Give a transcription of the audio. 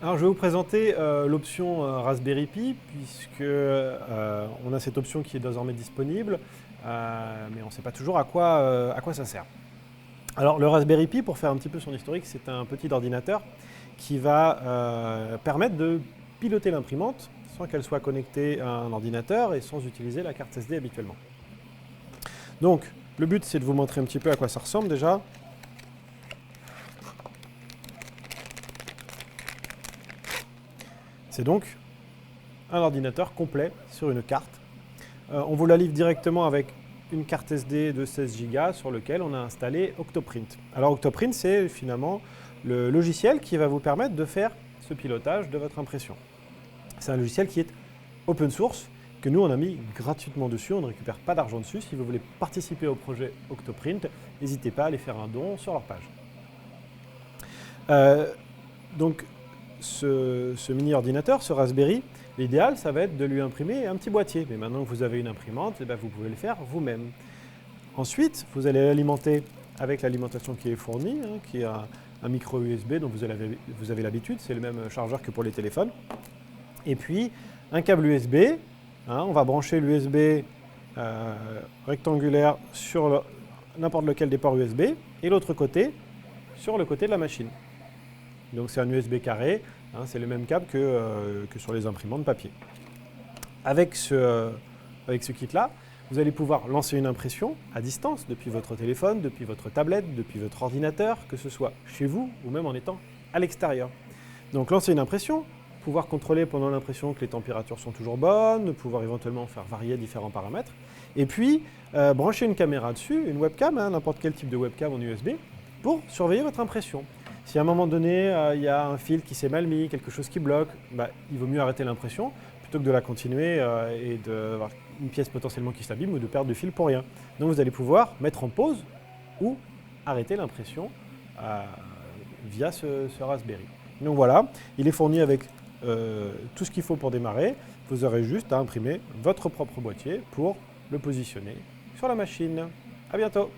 Alors, je vais vous présenter l'option Raspberry Pi, puisque on a cette option qui est désormais disponible, mais on ne sait pas toujours à quoi ça sert. Alors, le Raspberry Pi, pour faire un petit peu son historique, c'est un petit ordinateur qui va permettre de piloter l'imprimante sans qu'elle soit connectée à un ordinateur et sans utiliser la carte SD habituellement. Donc, le but, c'est de vous montrer un petit peu à quoi ça ressemble déjà. C'est donc un ordinateur complet sur une carte. On vous la livre directement avec une carte SD de 16 Go sur lequel on a installé Octoprint. Alors Octoprint, c'est finalement le logiciel qui va vous permettre de faire ce pilotage de votre impression. C'est un logiciel qui est open source, que nous on a mis gratuitement dessus, on ne récupère pas d'argent dessus. Si vous voulez participer au projet Octoprint, n'hésitez pas à aller faire un don sur leur page. Donc ce mini ordinateur, ce Raspberry, l'idéal, ça va être de lui imprimer un petit boîtier. Mais maintenant que vous avez une imprimante, eh bien, vous pouvez le faire vous-même. Ensuite, vous allez l'alimenter avec l'alimentation qui est fournie, qui est un micro USB dont vous avez l'habitude, c'est le même chargeur que pour les téléphones. Et puis, un câble USB, on va brancher l'USB rectangulaire sur n'importe lequel des ports USB, et l'autre côté, sur le côté de la machine. Donc c'est un USB carré, c'est le même câble que sur les imprimantes papier. Avec ce kit-là, vous allez pouvoir lancer une impression à distance depuis votre téléphone, depuis votre tablette, depuis votre ordinateur, que ce soit chez vous ou même en étant à l'extérieur. Donc lancer une impression, pouvoir contrôler pendant l'impression que les températures sont toujours bonnes, pouvoir éventuellement faire varier différents paramètres, et puis brancher une caméra dessus, une webcam, n'importe quel type de webcam en USB, pour surveiller votre impression. Si à un moment donné, il y a un fil qui s'est mal mis, quelque chose qui bloque, il vaut mieux arrêter l'impression plutôt que de la continuer et d'avoir une pièce potentiellement qui s'abîme ou de perdre du fil pour rien. Donc vous allez pouvoir mettre en pause ou arrêter l'impression via ce Raspberry. Donc voilà, il est fourni avec tout ce qu'il faut pour démarrer. Vous aurez juste à imprimer votre propre boîtier pour le positionner sur la machine. À bientôt!